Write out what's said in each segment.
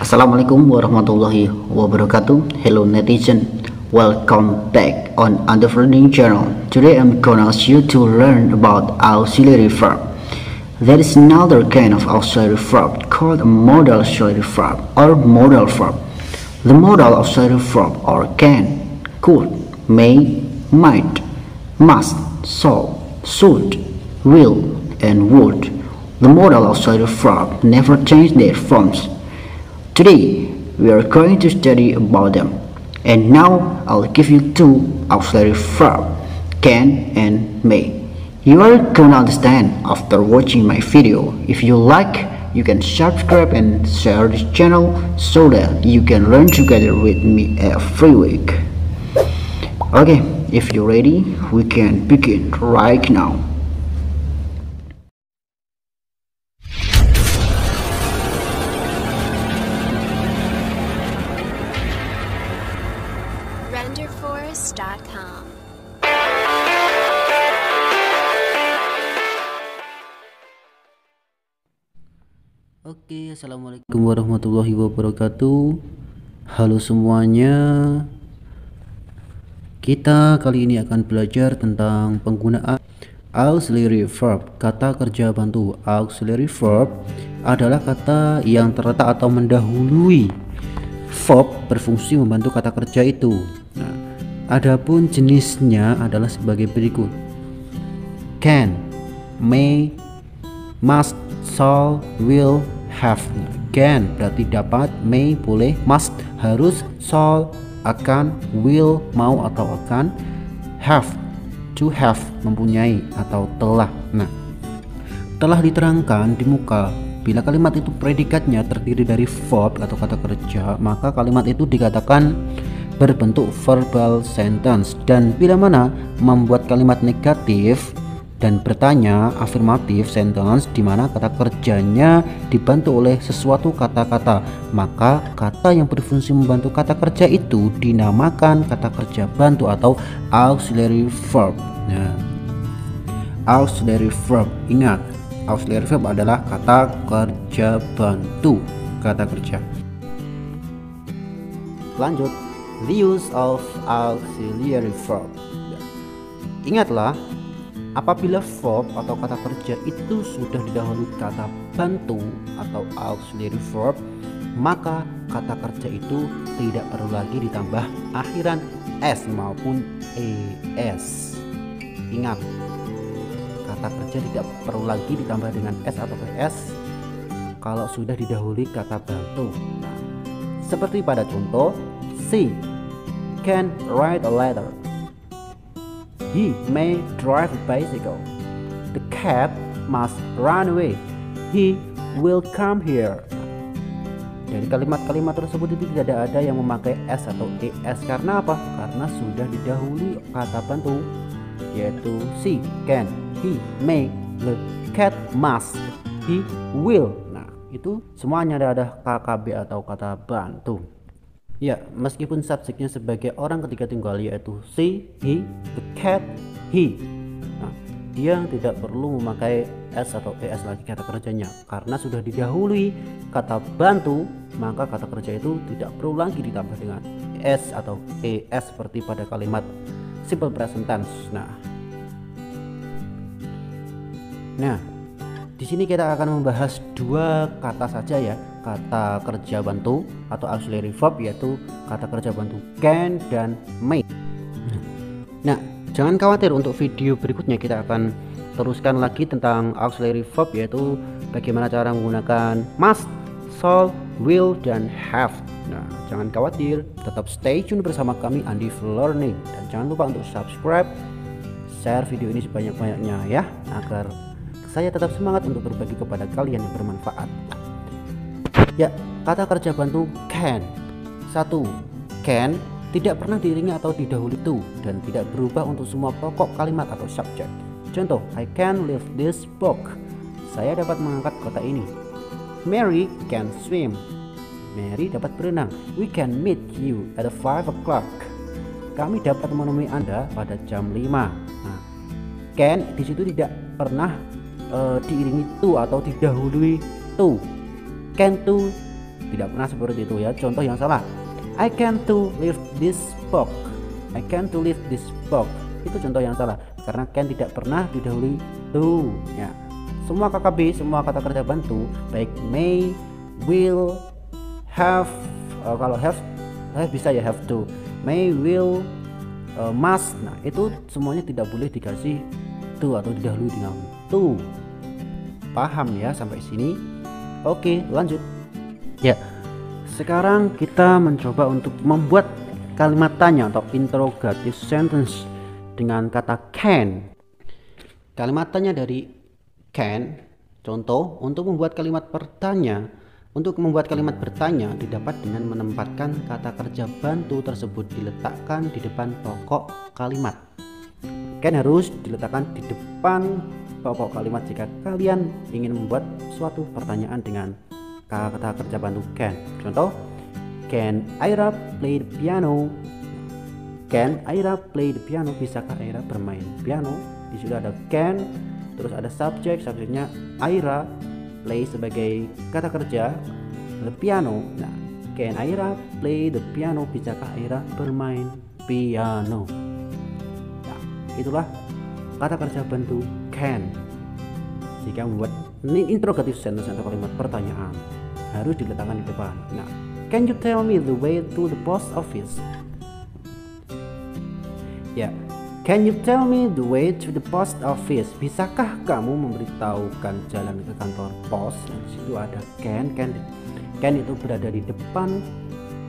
Assalamualaikum warahmaullahi wabarakatuh. Hello netizen, welcome back on Understanding channel. Today I'm gonna ask you to learn about auxiliary verb. There is another kind of auxiliary verb called a modal auxiliary verb or modal verb. The modal auxiliary verb are can, could, may, might, must, shall, should, will, and would. The modal auxiliary verb never change their forms. Today we are going to study about them, and now I'll give you two auxiliary verbs, can and may. You are gonna understand after watching my video. If you like, you can subscribe and share this channel so that you can learn together with me every week. Okay, if you're ready, we can begin right now. Renderforce.com. Oke, assalamualaikum warahmatullahi wabarakatuh. Halo semuanya. Kita kali ini akan belajar tentang penggunaan auxiliary verb, kata kerja bantu. Auxiliary verb adalah kata yang terletak atau mendahului verb berfungsi membantu kata kerja itu. Nah, adapun jenisnya adalah sebagai berikut: can, may, must, shall, will, have. Can berarti dapat, may boleh, must harus, shall akan, will mau atau akan, have to have mempunyai atau telah. Nah, telah diterangkan di muka. Bila kalimat itu predikatnya terdiri dari verb atau kata kerja, maka kalimat itu dikatakan berbentuk verbal sentence. Dan bila mana membuat kalimat negatif dan bertanya afirmatif sentence, di mana kata kerjanya dibantu oleh sesuatu kata-kata, maka kata yang berfungsi membantu kata kerja itu dinamakan kata kerja bantu atau auxiliary verb. Nah, auxiliary verb, ingat, auxiliary verb adalah kata kerja bantu, kata kerja. Lanjut, the use of auxiliary verb. Ingatlah, apabila verb atau kata kerja itu sudah didahului kata bantu atau auxiliary verb, maka kata kerja itu tidak perlu lagi ditambah akhiran s maupun es. Ingat, kata kerja tidak perlu lagi ditambah dengan s atau es kalau sudah didahului kata bantu. Nah, seperti pada contoh, she can write a letter. He may drive a bicycle. The cat must run away. He will come here. Dari kalimat-kalimat tersebut itu tidak ada yang memakai s atau es. Karena apa? Karena sudah didahului kata bantu, yaitu she, can, he, may, the cat must, he will. Nah, itu semuanya ada KKB atau kata bantu. Ya, meskipun subjeknya sebagai orang ketiga tunggal, yaitu she, he, the cat, he. Nah, dia tidak perlu memakai s atau es lagi kata kerjanya, karena sudah didahului kata bantu, maka kata kerja itu tidak perlu lagi ditambah dengan s atau es seperti pada kalimat simple present tense. Nah, di sini kita akan membahas dua kata saja ya, kata kerja bantu atau auxiliary verb, yaitu kata kerja bantu can dan may. Nah, jangan khawatir, untuk video berikutnya kita akan teruskan lagi tentang auxiliary verb, yaitu bagaimana cara menggunakan must, shall, will, dan have. Nah, jangan khawatir, tetap stay tune bersama kami Andif Learning, dan jangan lupa untuk subscribe, share video ini sebanyak-banyaknya ya, agar saya tetap semangat untuk berbagi kepada kalian yang bermanfaat. Ya, kata kerja bantu can. 1. Can tidak pernah diiringi atau didahului to dan tidak berubah untuk semua pokok kalimat atau subjek. Contoh, I can lift this book. Saya dapat mengangkat kotak ini. Mary can swim. Mary dapat berenang. We can meet you at 5 o'clock. Kami dapat menemui Anda pada jam 5. Nah, can di situ tidak pernah diiringi to atau didahului to. Can to tidak pernah seperti itu ya. Contoh yang salah, I can't to lift this box. I can't to lift this box. Itu contoh yang salah karena can tidak pernah didahului to ya. Semua KKB, semua kata kerja bantu baik may, will, have, kalau have bisa ya, have to, may, will, must. Nah itu semuanya tidak boleh dikasih to atau didahului dengan to. Paham ya sampai sini? Oke, lanjut ya. Sekarang kita mencoba untuk membuat kalimat tanya atau interrogative sentence dengan kata can. Kalimat tanya dari can. Contoh, untuk membuat kalimat bertanya didapat dengan menempatkan kata kerja bantu tersebut diletakkan di depan pokok kalimat. Can harus diletakkan di depan pokok kalimat jika kalian ingin membuat suatu pertanyaan dengan kata kerja bantu can. Contoh, can Aira play the piano? Can Aira play the piano? Bisakah Aira bermain piano? Di situ ada can, terus ada subjeknya Aira, play sebagai kata kerja, the piano. Nah, can Aira play the piano? Bisakah Aira bermain piano? Nah, itulah kata kerja bantu can. Jika membuat interrogative sentence atau kalimat pertanyaan harus diletakkan di depan. Nah, can you tell me the way to the post office? Ya, can you tell me the way to the post office? Bisakah kamu memberitahukan jalan ke kantor pos? Nah, di situ ada can. Can itu berada di depan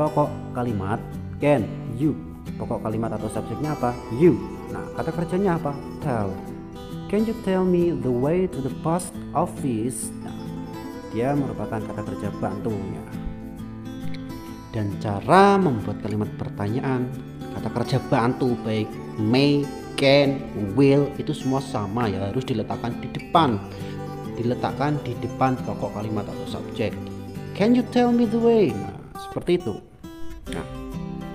pokok kalimat. Can you, pokok kalimat atau subjeknya apa? You. Nah, kata kerjanya apa? Tell. Can you tell me the way to the post office? Nah, dia merupakan kata kerja bantunya. Dan cara membuat kalimat pertanyaan kata kerja bantu baik may, can, will itu semua sama ya, harus diletakkan di depan pokok kalimat atau subjek. Can you tell me the way? Nah, seperti itu. Nah,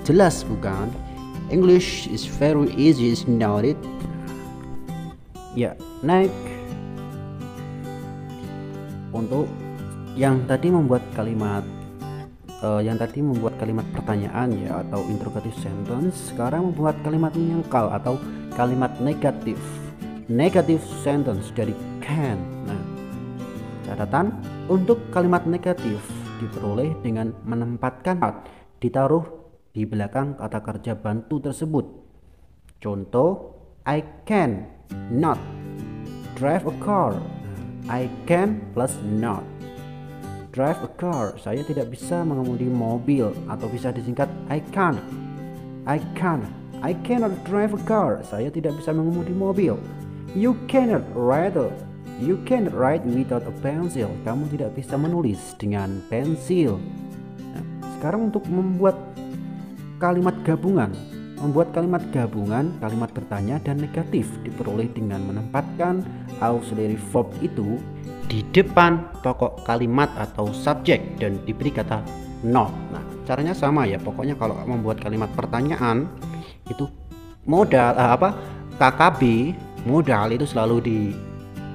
jelas bukan? English is very easy, is not it? Ya, next. Untuk yang tadi membuat kalimat pertanyaan ya atau interrogative sentence, sekarang membuat kalimat menyangkal atau kalimat negatif sentence dari can. Nah, catatan untuk kalimat negatif diperoleh dengan menempatkan ditaruh di belakang kata kerja bantu tersebut. Contoh, I can not drive a car. I can plus not drive a car. Saya tidak bisa mengemudi mobil, atau bisa disingkat I cannot drive a car. Saya tidak bisa mengemudi mobil. You cannot write without a pencil. Kamu tidak bisa menulis dengan pensil. Nah, sekarang untuk membuat kalimat gabungan, kalimat bertanya dan negatif diperoleh dengan menempatkan auxiliary verb itu di depan pokok kalimat atau subjek dan diberi kata not. Nah, caranya sama ya. Pokoknya kalau membuat kalimat pertanyaan itu KKB modal itu selalu di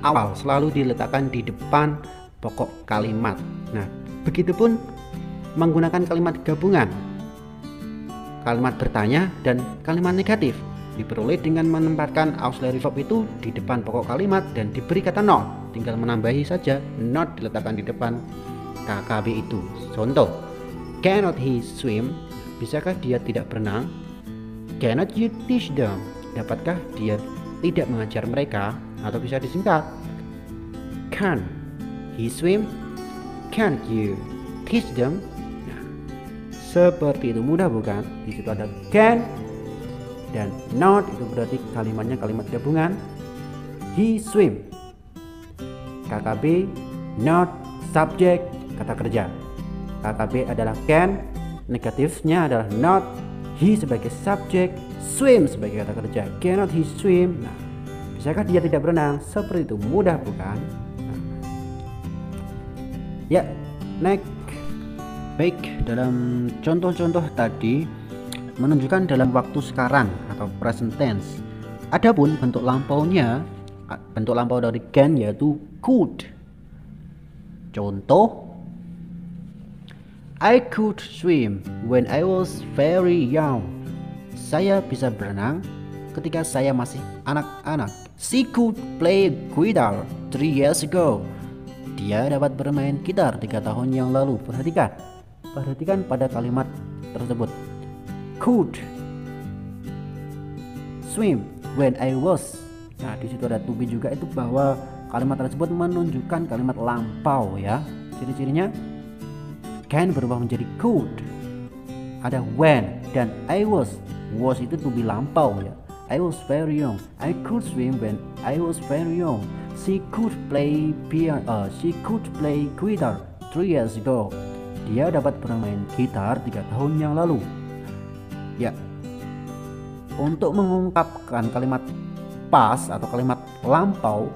awal, selalu diletakkan di depan pokok kalimat. Nah, begitupun menggunakan kalimat gabungan, kalimat bertanya dan kalimat negatif diperoleh dengan menempatkan auxiliary verb itu di depan pokok kalimat dan diberi kata not. Tinggal menambahi saja not diletakkan di depan KKB itu. Contoh, cannot he swim? Bisakah dia tidak berenang? Cannot you teach them? Dapatkah dia tidak mengajar mereka? Atau bisa disingkat, can he swim? Can't you teach them? Nah, seperti itu, mudah bukan? Di situ ada can dan not, itu berarti kalimatnya kalimat gabungan. He swim, KKB, not, subjek, kata kerja. KKB adalah can, negatifnya adalah not, he sebagai subjek, swim sebagai kata kerja. Cannot he swim? Nah, bisakah dia tidak berenang? Seperti itu, mudah bukan? Nah. Ya, next. Baik, dalam contoh-contoh tadi menunjukkan dalam waktu sekarang atau present tense. Adapun bentuk lampau dari can yaitu could. Contoh, I could swim when I was very young. Saya bisa berenang ketika saya masih anak-anak. She could play guitar 3 years ago. Dia dapat bermain gitar 3 tahun yang lalu. Perhatikan pada kalimat tersebut. Could swim when I was. Nah, di situ ada to be juga, itu bahwa kalimat tersebut menunjukkan kalimat lampau ya. Ciri-cirinya can berubah menjadi could. Ada when dan I was. Was itu to be lampau ya. I was very young. I could swim when I was very young. She could play guitar 3 years ago. Dia dapat bermain gitar 3 tahun yang lalu. Ya. Untuk mengungkapkan kalimat past atau kalimat lampau,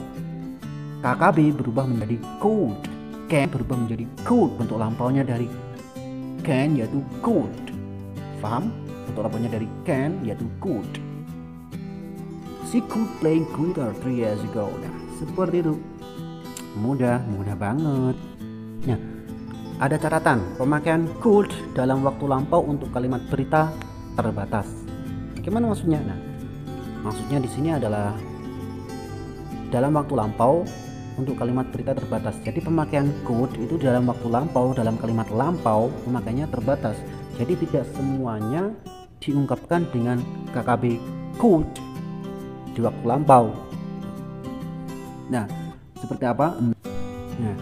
KKB berubah menjadi could. Can berubah menjadi could. Bentuk lampaunya dari can yaitu could. Paham? Bentuk lampaunya dari can yaitu could. She could play guitar 3 years ago. Nah, seperti itu. Mudah banget. Nah, ada catatan pemakaian could dalam waktu lampau untuk kalimat berita terbatas. Gimana maksudnya? Nah, maksudnya di sini adalah dalam waktu lampau untuk kalimat berita terbatas. Jadi pemakaian could itu dalam waktu lampau, dalam kalimat lampau pemakaiannya terbatas. Jadi tidak semuanya diungkapkan dengan KKB could di waktu lampau. Nah, seperti apa? Nah,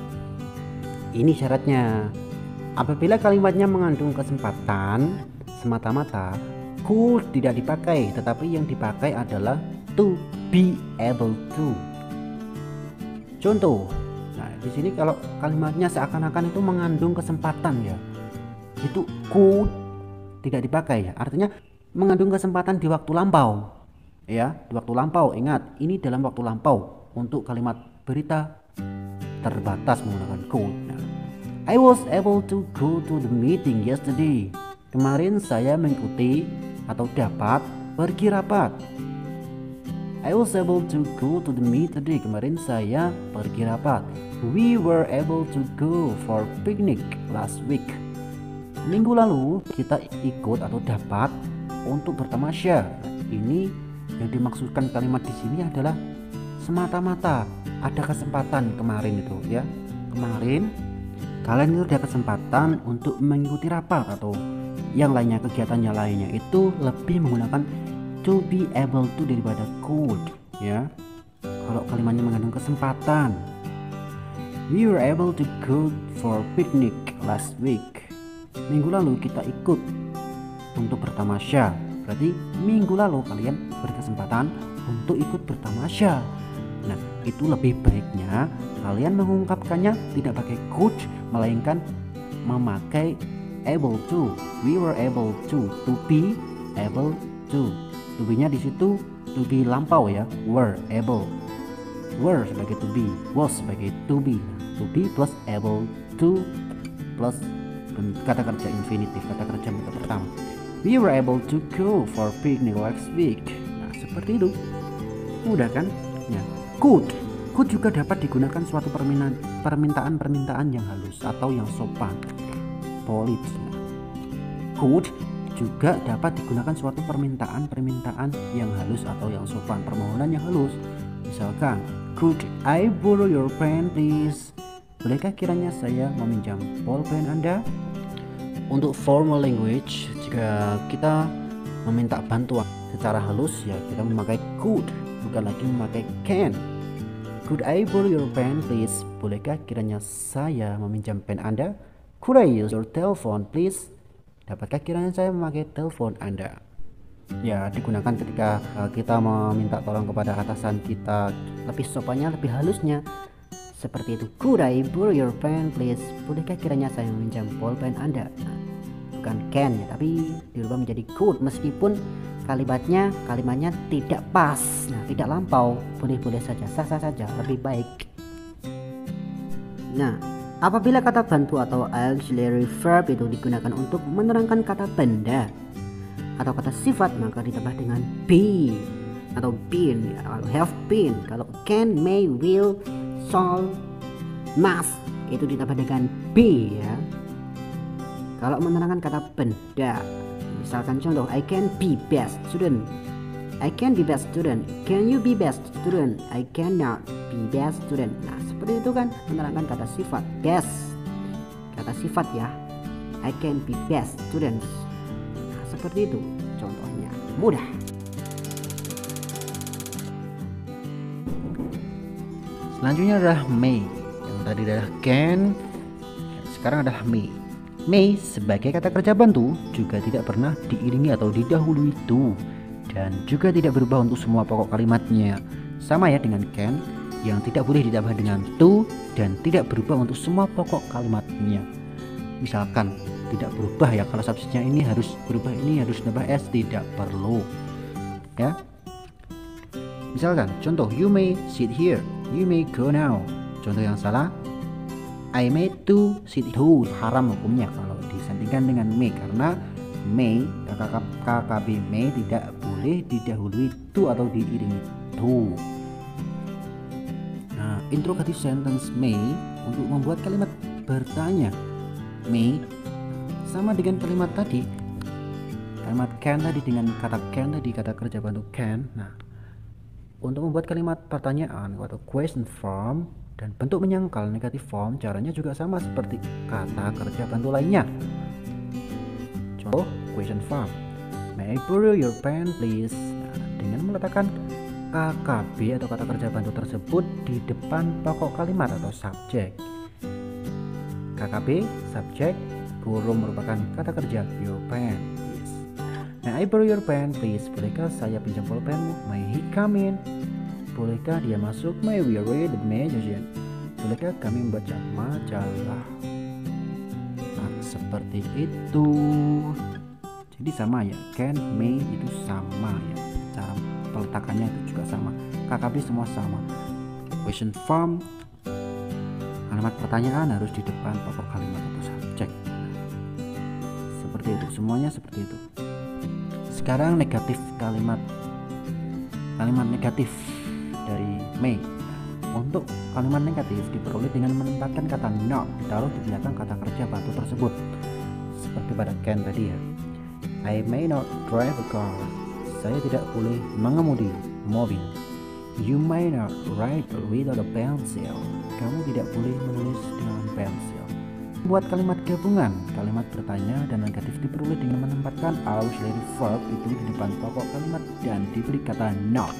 ini syaratnya. Apabila kalimatnya mengandung kesempatan semata-mata, could tidak dipakai, tetapi yang dipakai adalah to be able to. Contoh, nah di sini kalau kalimatnya seakan-akan itu mengandung kesempatan ya, itu could tidak dipakai ya. Artinya mengandung kesempatan di waktu lampau ya, di waktu lampau. Ingat, ini dalam waktu lampau untuk kalimat berita terbatas menggunakan could. Nah, I was able to go to the meeting yesterday. Kemarin saya mengikuti atau dapat pergi rapat. I was able to go to the meeting today. Kemarin saya pergi rapat. We were able to go for picnic last week. Minggu lalu kita ikut atau dapat untuk bertamasya. Ini yang dimaksudkan kalimat di sini adalah semata-mata ada kesempatan kemarin itu ya. Kemarin kalian itu ada kesempatan untuk mengikuti rapat atau yang lainnya, kegiatannya lainnya, itu lebih menggunakan to be able to daripada could ya. Kalau kalimatnya mengandung kesempatan, we were able to go for picnic last week. Minggu lalu kita ikut untuk bertamasya. Berarti minggu lalu kalian berkesempatan untuk ikut bertamasya. Nah, itu lebih baiknya kalian mengungkapkannya tidak pakai could, melainkan memakai able to. We were able to be able to. To be-nya di situ to be lampau ya. Were able. Were sebagai to be, was sebagai to be. To be plus able to plus kata kerja infinitif, kata kerja bentuk pertama. We were able to go for picnic last week. Nah, seperti itu. Mudah kan? Ya. Could juga dapat digunakan suatu permintaan yang halus atau yang sopan. Polite. Could juga dapat digunakan suatu permintaan yang halus atau yang sopan, permohonan yang halus. Misalkan, could I borrow your pen please? Bolehkah kiranya saya meminjam pulpen Anda? Untuk formal language, jika kita meminta bantuan secara halus ya kita memakai could, bukan lagi memakai can. Could I borrow your pen please? Bolehkah kiranya saya meminjam pen Anda? Could I use your telephone please? Dapatkah kiranya saya memakai telepon Anda? Ya, digunakan ketika kita meminta tolong kepada atasan kita, lebih sopannya, lebih halusnya seperti itu. Could I borrow your pen please? Bolehkah kiranya saya meminjam pulpen Anda? Nah, bukan can ya, tapi dirubah menjadi could meskipun kalimatnya tidak pas, nah tidak lampau, boleh-boleh saja, sah-sah saja, lebih baik. Nah, apabila kata bantu atau auxiliary verb itu digunakan untuk menerangkan kata benda atau kata sifat, maka ditambah dengan be atau been, kalau have been, kalau can, may, will, shall, must itu ditambah dengan be ya. Kalau menerangkan kata benda, misalkan contoh, I can be best student. I can be best student. Can you be best student? I cannot be best student. Nah, seperti itu kan menerangkan kata sifat best. Kata sifat ya. I can be best students. Nah, seperti itu contohnya. Mudah. Selanjutnya adalah may. Yang tadi adalah can, sekarang adalah may. May sebagai kata kerja bantu juga tidak pernah diiringi atau didahului to, dan juga tidak berubah untuk semua pokok kalimatnya. Sama ya dengan can yang tidak boleh ditambah dengan to dan tidak berubah untuk semua pokok kalimatnya. Misalkan tidak berubah ya, kalau subjeknya ini harus berubah, ini harus nambah s, tidak perlu ya. Misalkan contoh, you may sit here, you may go now. Contoh yang salah, I may to sit here. Haram hukumnya kalau disandingkan dengan may, karena may, KKB may tidak boleh didahului to atau diiringi to. Nah, interrogative sentence may untuk membuat kalimat bertanya. May sama dengan kalimat tadi, kalimat can tadi dengan kata can tadi, kata kerja bantu can. Nah, untuk membuat kalimat pertanyaan atau question form dan bentuk menyangkal negative form, caranya juga sama seperti kata kerja bantu lainnya. Contoh question form, may I borrow your pen please? Nah, dengan meletakkan KKB atau kata kerja bantu tersebut di depan pokok kalimat atau subjek. KKB, subjek, borrow merupakan kata kerja your pen please. May I borrow your pen please? Bolehkah saya pinjam pulpenmu? May he come in? Bolehkah dia masuk? May we read the magazine? Bolehkah kami membaca majalah? Nah, seperti itu. Jadi sama ya, can, may itu sama ya, cara peletakannya itu juga sama, KKB semua sama. Question form, kalimat pertanyaan harus di depan pokok kalimat atau subjek. Seperti itu, semuanya seperti itu. Sekarang negatif, kalimat negatif dari may. Untuk kalimat negatif diperoleh dengan menempatkan kata not ditaruh di belakang kata kerja bantu tersebut, seperti pada can tadi ya. I may not drive a car. Saya tidak boleh mengemudi mobil. You may not write without a pencil. Kamu tidak boleh menulis dengan pensil. Buat kalimat gabungan, kalimat bertanya dan negatif diperoleh dengan menempatkan auxiliary verb itu di depan pokok kalimat dan diberi kata not.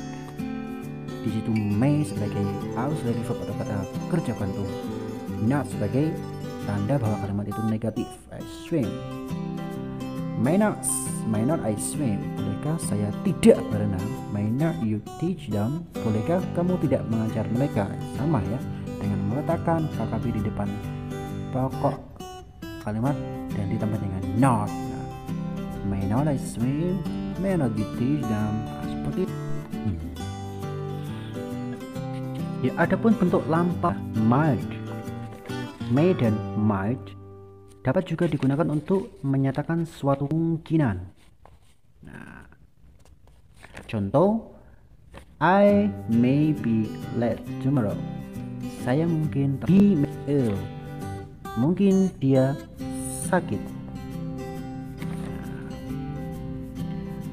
Di situ may sebagai auxiliary verb atau kata kerja bantu, not sebagai tanda bahwa kalimat itu negatif. I swim. May not I swim? Bolehkah saya tidak berenang? May not you teach them? Bolehkah kamu tidak mengajar mereka? Sama ya, dengan meletakkan KKB di depan pokok kalimat dan ditambah dengan not. Nah, may not I swim? May not you teach them? Nah, seperti ya. Adapun bentuk lampau might, may dan might dapat juga digunakan untuk menyatakan suatu kemungkinan. Nah, contoh, I may be late tomorrow. Saya mungkin be ill. Mungkin dia sakit.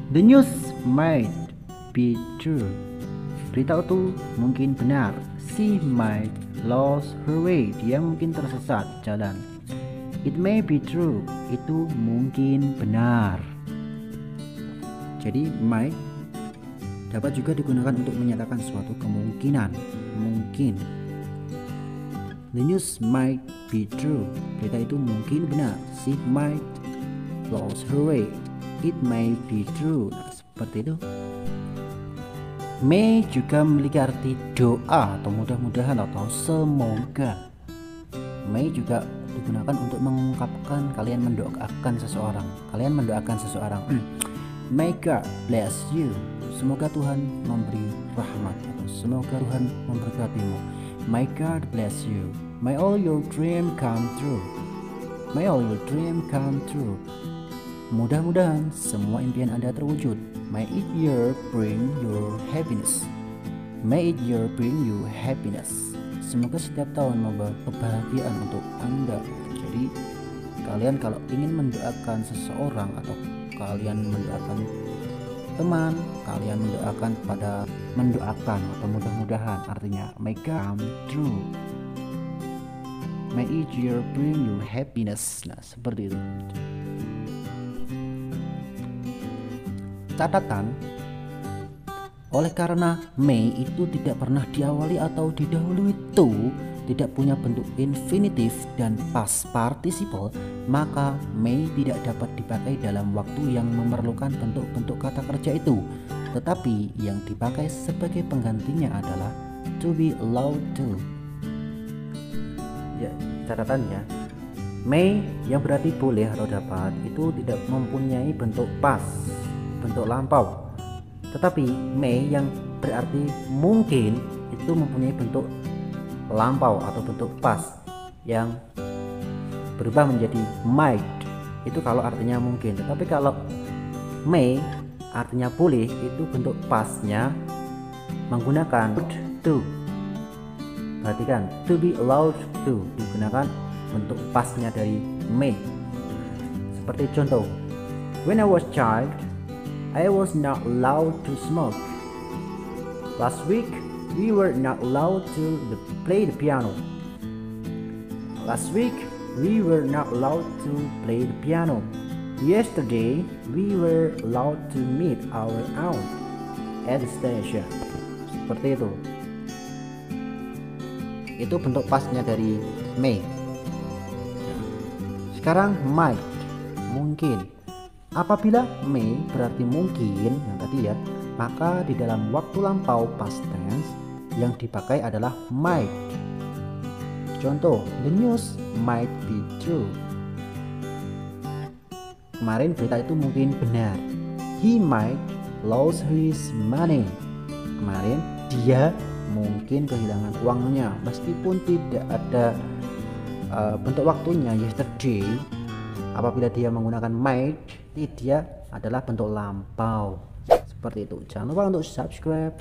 The news might be true. Berita itu mungkin benar. She might lose her way. Dia mungkin tersesat jalan. It may be true. Itu mungkin benar. Jadi might dapat juga digunakan untuk menyatakan suatu kemungkinan. Mungkin. The news might be true. Berita itu mungkin benar. She might lose her way. It may be true. Nah, seperti itu. May juga memiliki arti doa atau mudah-mudahan atau semoga. May juga digunakan untuk mengungkapkan kalian mendoakan seseorang. May God bless you. Semoga Tuhan memberi rahmat atau semoga Tuhan memberkatimu. May God bless you. May all your dream come true. May all your dream come true. Mudah-mudahan semua impian Anda terwujud. May it year bring your happiness. May it year bring you happiness. Semoga setiap tahun membawa kebahagiaan untuk Anda. Jadi kalian kalau ingin mendoakan seseorang atau kalian mendoakan teman, kalian mendoakan atau mudah-mudahan, artinya may come true, may each year bring you happiness. Nah, seperti itu. Catatan, oleh karena may itu tidak pernah diawali atau didahului to, tidak punya bentuk infinitif dan past participle, maka may tidak dapat dipakai dalam waktu yang memerlukan bentuk-bentuk kata kerja itu. Tetapi yang dipakai sebagai penggantinya adalah to be allowed to. Ya, catatannya, may yang berarti boleh atau dapat itu tidak mempunyai bentuk past, bentuk lampau. Tetapi may yang berarti mungkin itu mempunyai bentuk lampau atau bentuk past yang berubah menjadi might, itu kalau artinya mungkin. Tetapi kalau may artinya boleh, itu bentuk pastnya menggunakan to. Perhatikan, to be allowed to digunakan bentuk pastnya dari may. Seperti contoh, when I was child I was not allowed to smoke. Last week we were not allowed to play the piano. Last week we were not allowed to play the piano. Yesterday we were allowed to meet our aunt at the station. Seperti itu. Itu bentuk pastnya dari may. Sekarang might, mungkin. Apabila may berarti mungkin yang tadi ya, maka di dalam waktu lampau past tense yang dipakai adalah might. Contoh, the news might be true. Kemarin berita itu mungkin benar. He might lose his money. Kemarin dia mungkin kehilangan uangnya, meskipun tidak ada bentuk waktunya yesterday. Apabila dia menggunakan might, dia adalah bentuk lampau. Seperti itu. Jangan lupa untuk subscribe.